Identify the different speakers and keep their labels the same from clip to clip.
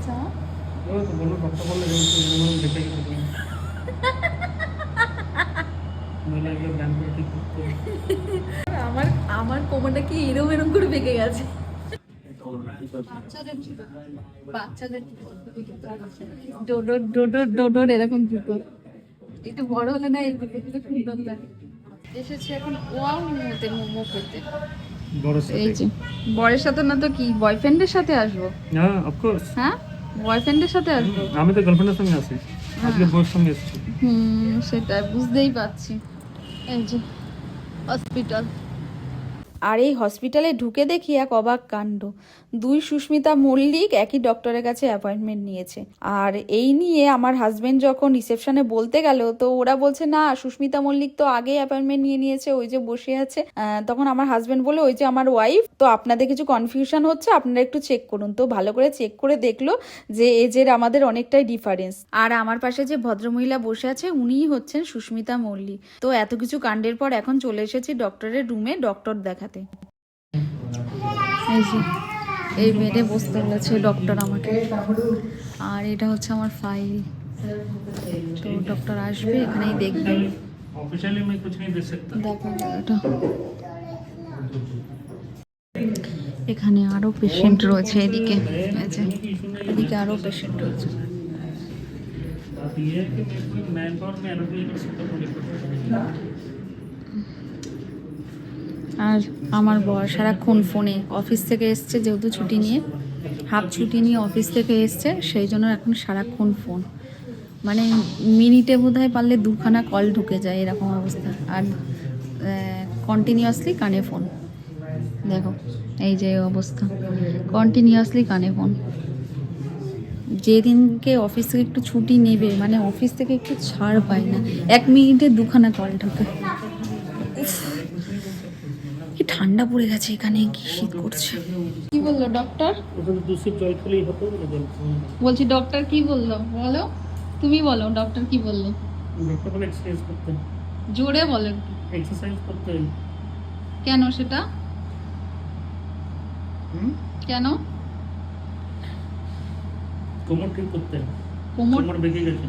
Speaker 1: দেখেছে আমার? আমার আমার কোমরটা কি এরম এরম করে বেঁকে গেছে। বাচ্চাদের জুতো, বাচ্চাদের ডোডোর ডোডোর ডোডোর এরকম জুতো একটু বড় হলে না এই জুতোগুলো সুন্দর লাগে। এসেছি এখন ওয়াও মোমোতে মোমো খেতে। এই যে বরের সাথে না তো কি বয়ফ্রেন্ডের সাথে আসবো?
Speaker 2: হ্যাঁ অফকোর্স।
Speaker 1: হ্যাঁ বয়ফ্রেন্ডের সাথে আসবো।
Speaker 2: আমি তো গার্লফ্রেন্ডের সঙ্গে আছি, আজকে বউয়ের সঙ্গে এসেছি।
Speaker 1: সেটা বুঝতেই পারছি। এই যে হসপিটাল।
Speaker 3: আর এই হসপিটালে ঢুকে দেখি এক অবাক কাণ্ড। দুই সুস্মিতা মল্লিক একই ডক্টরের কাছে অ্যাপয়েন্টমেন্ট নিয়েছে। আর এই নিয়ে আমার হাজবেন্ড যখন রিসেপশনে বলতে গেল, তো ওরা বলছে না সুস্মিতা মল্লিক তো আগেই অ্যাপয়েন্টমেন্ট নিয়ে নিয়েছে, ওই যে বসে আছে। তখন আমার হাজবেন্ড বলে ওই যে আমার ওয়াইফ, তো আপনাদের কিছু কনফিউশন হচ্ছে, আপনারা একটু চেক করুন। তো ভালো করে চেক করে দেখলো যে এজের আমাদের অনেকটাই ডিফারেন্স। আর আমার পাশে যে ভদ্রমহিলা বসে আছে উনিই হচ্ছেন সুস্মিতা মল্লিক। তো এত কিছু কাণ্ডের পর এখন চলে এসেছি ডক্টরের রুমে ডক্টর দেখাতে। এই যে এই বেডে বসতে বলেছে ডক্টর আমাকে। আর এটা হচ্ছে আমার ফাইল। তো ডক্টর আসবে, এখানেই দেখবেন।
Speaker 2: ऑफिशियली मैं कुछ नहीं दे सकता।
Speaker 3: দেখো এটা, এখানে আরো পেশেন্ট রয়েছে, এদিকে এই যে এদিকে আরো পেশেন্ট রয়েছে।
Speaker 2: बात ये है कि मैं कोई मैन पावर में एलोकेट कर सकता हूँ।
Speaker 3: আর আমার বর সারাক্ষণ ফোনে, অফিস থেকে এসছে যেহেতু ছুটি নিয়ে, হাফ ছুটি নিয়ে অফিস থেকে এসছে, সেই জন্য এখন সারাক্ষণ ফোন। মানে মিনিটে বোধহয় পারলে দুখানা কল ঢুকে যায় এরকম অবস্থা। আর কন্টিনিউয়াসলি কানে ফোন। দেখো এই যে অবস্থা, কন্টিনিউয়াসলি কানে ফোন। যেদিনকে অফিস থেকে একটু ছুটি নেবে, মানে অফিস থেকে একটু ছাড় পায় না, 1 মিনিটে দুখানা কল ঢুকে। কি ঠান্ডা পড়ে গেছে এখানে, কি শীত করছে। কি বললো ডক্টর?
Speaker 2: उसमें दूसरी जॉइंट खुली है तो
Speaker 1: বলছি ডক্টর কি বললো বলো, তুমি বলো ডক্টর কি বললো।
Speaker 2: डॉक्टर बोले एक्सरसाइज करते हैं,
Speaker 1: জোরে বলেন।
Speaker 2: एक्सरसाइज करते हैं।
Speaker 1: কেন সেটা? কেন?
Speaker 2: कोमर ठीक करते हैं,
Speaker 1: কোমর
Speaker 2: कोमर बेঁকে গেছে।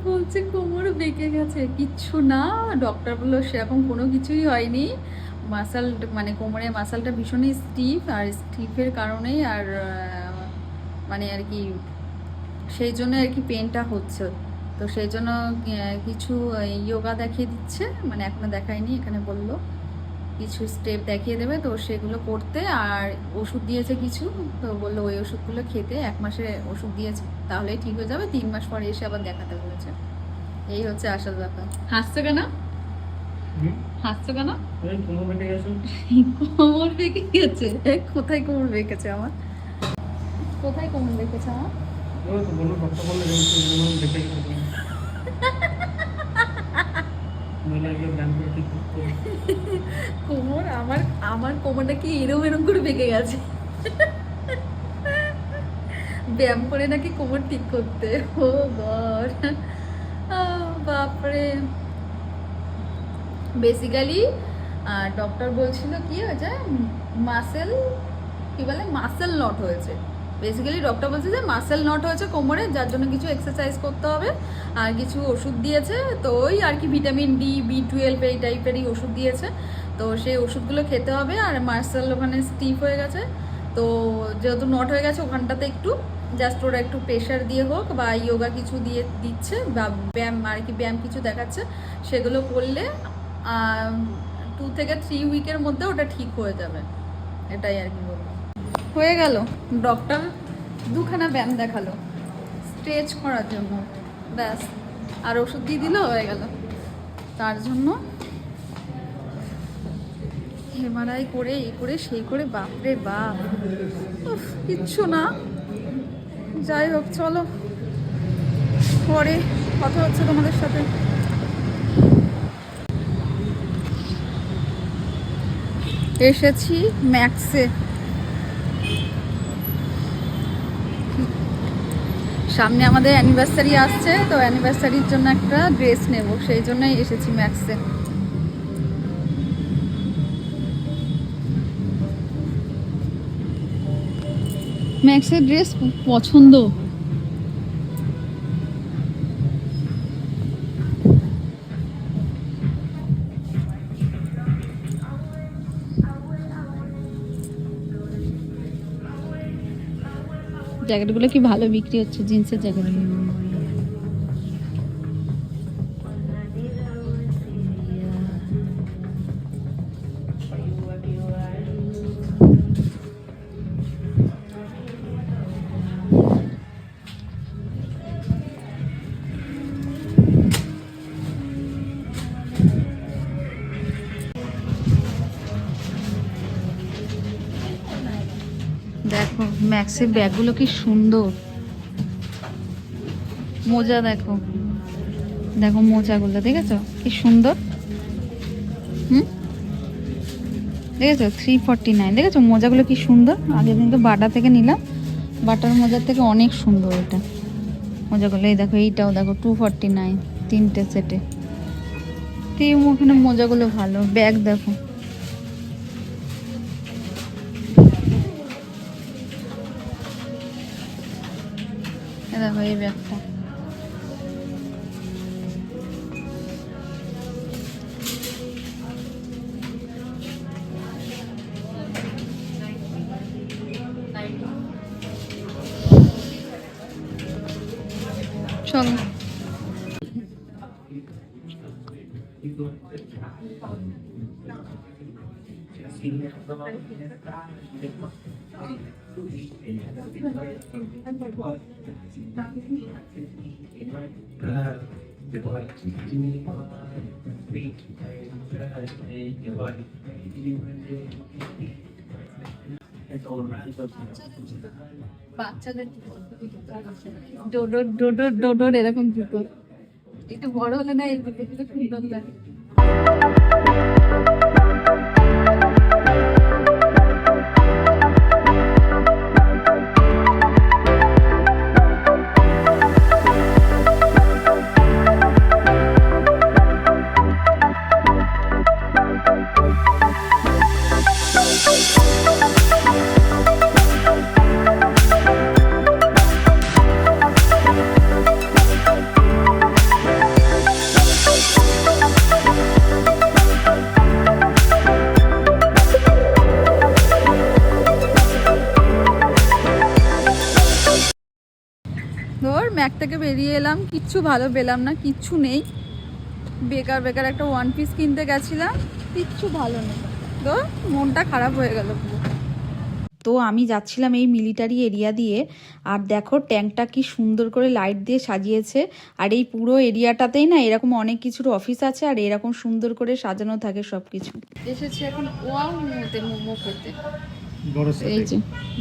Speaker 1: বলছে কোমর বেঁকে গেছে। কিচ্ছু না, ডক্টর বললো সেরকম কোনো কিছুই হয়নি। মাসাল মানে কোমরের মাসালটা ভীষণই স্টিফ, আর স্টিফের কারণেই আর মানে আর কি সেই জন্য আর কি পেনটা হচ্ছে। তো সেই জন্য কিছু যোগা দেখিয়ে দিচ্ছে, মানে এখনো দেখায়নি, এখানে বললো কিছু স্টেপ দেখিয়ে দেবে, তো সেগুলো করতে। আর ওষুধ দিয়েছে কিছু, তো বললো ওই ওষুধগুলো খেতে, 1 মাসের ওষুধ দিয়েছে, তাহলেই ঠিক হয়ে যাবে। 3 মাস পরে এসে আবার দেখাতে বলেছে। এই হচ্ছে আসল ব্যাপার। হাসছো কেন? হাসছো কেন?
Speaker 2: কোমর বেঁকে গেছে।
Speaker 1: কোমর বেঁকে গেছে? কোথায় কোমর বেঁকেছে আমার? কোথায় কোমর বেঁকেছে আমার?
Speaker 2: ওই তো বললো ডক্টর বললে বেঁকে গেছে।
Speaker 1: কোমর আমার আমার কোমরটা কি এরম এরম করে বেঁকে গেছে। ব্যায়াম করে নাকি কোমর ঠিক করতে। ও গড, বাপরে। বেসিক্যালি ডক্টর বলছিল কি হয়েছে, মাসেল কি বলে, মাসেল নট হয়েছে। বেসিক্যালি ডক্টর বলছে যে মাসেল নট হয়েছে কোমরে, যার জন্য কিছু এক্সারসাইজ করতে হবে, আর কিছু ওষুধ দিয়েছে। তো ওই আর কি ভিটামিন ডি, B12 এই টাইপেরই ওষুধ দিয়েছে। তো সেই ওষুধগুলো খেতে হবে। আর মাসেল ওখানে স্টিফ হয়ে গেছে, তো যেহেতু নট হয়ে গেছে ওখানটাতে একটু জাস্ট ওরা একটু প্রেশার দিয়ে হোক বা যোগা কিছু দিয়ে দিচ্ছে, বা ব্যায়াম আর কি ব্যায়াম কিছু দেখাচ্ছে, সেগুলো করলে 2 থেকে 3 উইকের মধ্যে ওটা ঠিক হয়ে যাবে। এটাই আর কি বলবো। হয়ে গেল, ডক্টর 2খানা ব্যায়াম দেখালো স্ট্রেচ করার জন্য, ব্যাস। আর ওষুধ দিয়ে দিল, হয়ে গেল। তার জন্য এমআরআই করে এই করে সেই করে, বাপরে বাপ, কিচ্ছু না। যাই হোক, চলো পরে কথা হচ্ছে তোমাদের সাথে। এসেছি ম্যাক্সে, সামনে আমাদের অ্যানিভার্সারি আসছে, তো অ্যানিভার্সারির জন্য একটা ড্রেস নেব, সেই জন্যই এসেছি ম্যাক্সে। ম্যাক্সের ড্রেস পছন্দ। জ্যাকেটগুলো কি ভালো বিক্রি হচ্ছে, জিন্সের জ্যাকেটগুলো। দেখো ম্যাক্সের ব্যাগগুলো কি সুন্দর, মোজা দেখো, দেখো মোজাগুলো দেখেছো কি সুন্দর। দেখেছো 349, দেখেছো মোজাগুলো কি সুন্দর। আগের দিন তো বাটা থেকে নিলাম, বাটার মোজার থেকে অনেক সুন্দর এটা মোজাগুলো। এই দেখো এইটাও দেখো 249, 3টে সেটে। ওখানে মোজাগুলো ভালো। ব্যাগ দেখো, দেখো এই ব্যাগটা। চলো বাচ্চাদের ডোডোর ডোডোর ডোডোর এরকম জুতো একটু বড় হলে না, এই জুতোগুলো সুন্দর লাগে। ধর ম্যাক থেকে বেরিয়ে এলাম, কিচ্ছু ভালো পেলাম না, কিচ্ছু নেই। বেকার বেকার একটা ওয়ান পিস কিনতে গেছিলাম, কিচ্ছু ভালো নেই। ধর মনটা খারাপ হয়ে গেল পুরো।
Speaker 3: তো আমি যাচ্ছিলাম এই মিলিটারি এরিয়া দিয়ে, আর দেখো ট্যাঙ্কটা কি সুন্দর করে লাইট দিয়ে সাজিয়েছে। আর এই পুরো এরিয়াটাতেই না এরকম অনেক কিছুর অফিস আছে, আর এরকম সুন্দর করে সাজানো থাকে সবকিছু। এসেছি এখন ওয়াও মোমোতে, মোমো খেতে। এই যে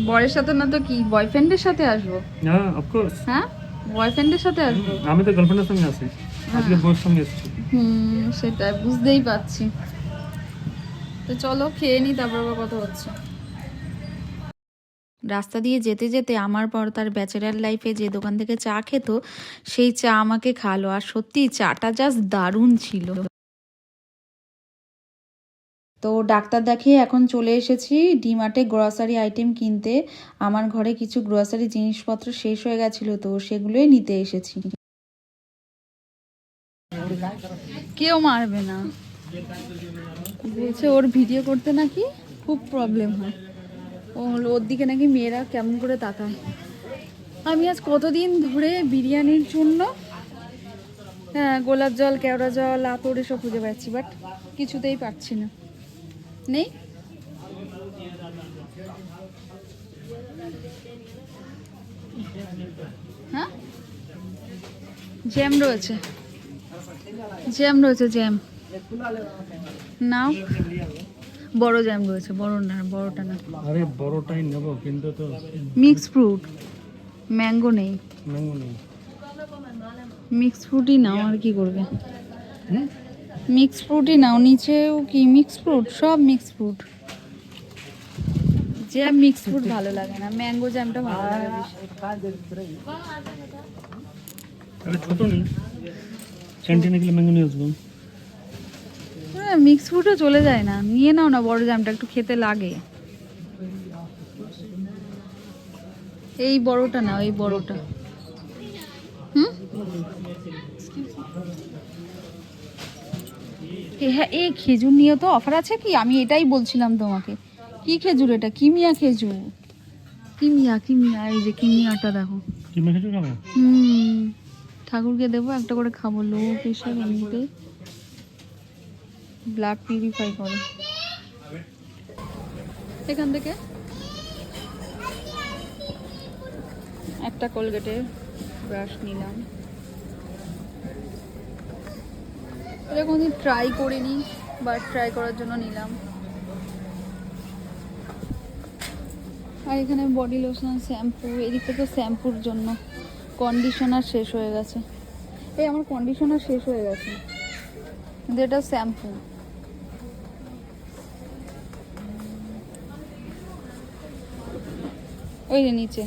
Speaker 3: বরের সাথে না তো কি বয়ফ্রেন্ডের সাথে আসবো?
Speaker 2: হ্যাঁ অফকোর্স।
Speaker 3: হ্যাঁ বয়ফ্রেন্ডের সাথে আসবো।
Speaker 2: আমি তো গার্লফ্রেন্ডের সঙ্গে আছি, আজকে বউয়ের সঙ্গে এসেছি।
Speaker 3: সেটা বুঝতেই পারছি। তো চলো খেয়ে নি, তারপর আবার কথা হচ্ছে। রাস্তা দিয়ে যেতে যেতে আমার পর তার ব্যাচেলার লাইফে যে দোকান থেকে চা খেত, সেই চা আমাকে খালো। আর সত্যি চাটা জাস্ট দারুণ ছিল। তো ডাক্তার দেখিয়ে এখন চলে এসেছি ডিমার্টে গ্রসারি আইটেম কিনতে। আমার ঘরে কিছু গ্রসারি জিনিসপত্র শেষ হয়ে গেছিল, তো সেগুলোই নিতে এসেছি।
Speaker 1: কেউ মারবে না বলছে, ওর ভিডিও করতে নাকি খুব প্রবলেম হয়। ওর দিকে নাকি মেয়েরা কেমন করে তাকায়। আমি আজ কতদিন ধরে বিরিয়ানির জন্য গোলাপ জল, কেওড়া জল, আতর এসব খুঁজে পাচ্ছি, বাট কিছুতেই পাচ্ছি না। নেই। হ্যাঁ জ্যাম রয়েছে, জ্যাম রয়েছে, জ্যাম নাও। বড় জ্যাম রয়েছে, বড় না, বড়টা না।
Speaker 2: আরে বড়টাই নেব, কিন্তু তো
Speaker 1: মিক্স ফ্রুট, ম্যাঙ্গো নেই।
Speaker 2: ম্যাঙ্গো নেই।
Speaker 1: মিক্স ফ্রুটই নাও, আর কি করবে। মিক্স ফ্রুটই নাও, নিচেও কি মিক্স ফ্রুট, সব mix fruit. Jam mix fruit ভালো লাগে না, ম্যাঙ্গো জ্যামটা ভালো লাগে বেশি।
Speaker 2: আরে ছোট নেই, ক্যান্টিনে গেলে ম্যাঙ্গো নিয়ে আসবো।
Speaker 1: মিক্স ফ্রুটও চলে যায় না, নিয়ে নাও না বড় জ্যামটা, একটু খেতে লাগে। এই বড়টা না, এই বড়টা। হুম, হ্যাঁ, এই খেজুর নিয়ে তো অফার আছে কি? আমি এটাই বলছিলাম তোমাকে। কি খেজুর এটা? কিমিয়া খেজুর। কিমিয়া, কিমিয়া, এই যে কিমিয়াটা দেখো।
Speaker 2: কিমে খেজুর খাবো?
Speaker 1: ঠাকুরকে দেবো একটা করে, খাবো। লো প্রেশার, এমনিতে ব্লাড পিউরিফাই করে। এখান থেকে একটা কোলগেটের ব্রাশ নিলাম। এটা কোনোদিন ট্রাই করিনি, বাট ট্রাই করার জন্য নিলাম। আর এখানে বডি লোশন, শ্যাম্পু। এদিকে তো শ্যাম্পুর জন্য। কন্ডিশনার শেষ হয়ে গেছে। এই আমার কন্ডিশনার শেষ হয়ে গেছে, কিন্তু এটা শ্যাম্পু। ওই যে নিচে,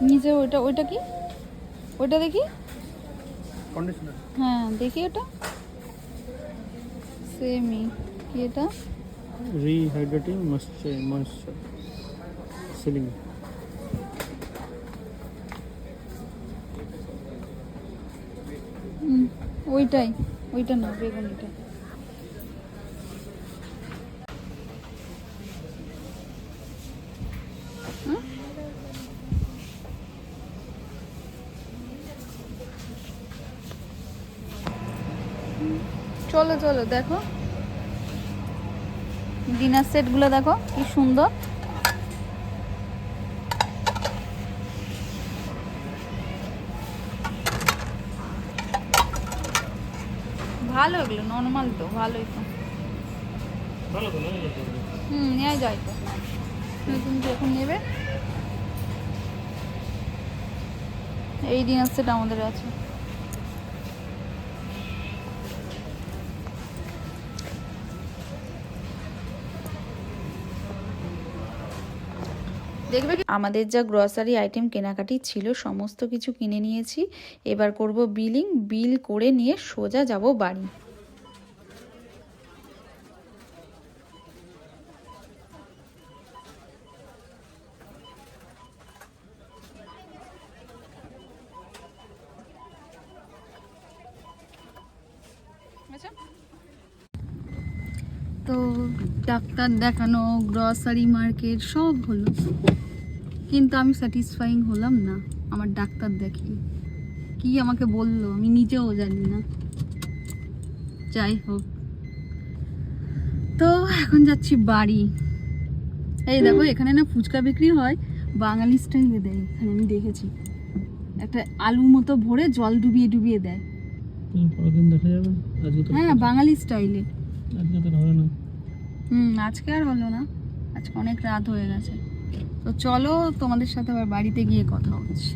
Speaker 1: নিচে ওইটা, ওইটা কি? ওইটা দেখি।
Speaker 2: কন্ডিশনার।
Speaker 1: হ্যাঁ দেখি, ওটা সেমই। কি এটা?
Speaker 2: রিহাইড্রেটিং ময়েশ্চার সিলিং।
Speaker 1: ওইটাই, ওইটা না, বেগুনিটা। চলো চলো, দেখো ডিনার সেটগুলো দেখো কি সুন্দর। ভালো, এগুলো নর্মাল তো, ভালোই তো।
Speaker 2: ভালো তো না?
Speaker 1: নেওয়া যায় তো। তুমি যখন নেবে। এই ডিনার সেট আমাদের আছে। দেখবে কি?
Speaker 3: আমাদের যা গ্রসারি আইটেম কেনাকাটি ছিল সমস্ত কিছু কিনে নিয়েছি। এবার করব বিলিং। বিল করে নিয়ে সোজা যাব বাড়ি।
Speaker 1: আচ্ছা, তো ডাক্তার দেখানো, গ্রসারি মার্কেট সব হলো, কিন্তু আমি স্যাটিসফাইং হলাম না। আমার ডাক্তার দেখিয়ে কি আমাকে বললো আমি নিজেও জানি না। যাই হোক, তো এখন যাচ্ছি বাড়ি। এই দেখো, এখানে না ফুচকা বিক্রি হয়, বাঙালি স্টাইলে দেয়। এখানে আমি দেখেছি, একটা আলু মতো ভরে জল ডুবিয়ে ডুবিয়ে দেয়।
Speaker 2: পরের দিন দেখা যাবে। আজকে তো
Speaker 1: হ্যাঁ, বাঙালি স্টাইলে।
Speaker 2: আজকে তো হবে না।
Speaker 1: আজকে আর হলো না, আজকে অনেক রাত হয়ে গেছে। তো চলো, তোমাদের সাথে আবার বাড়িতে গিয়ে কথা হচ্ছে।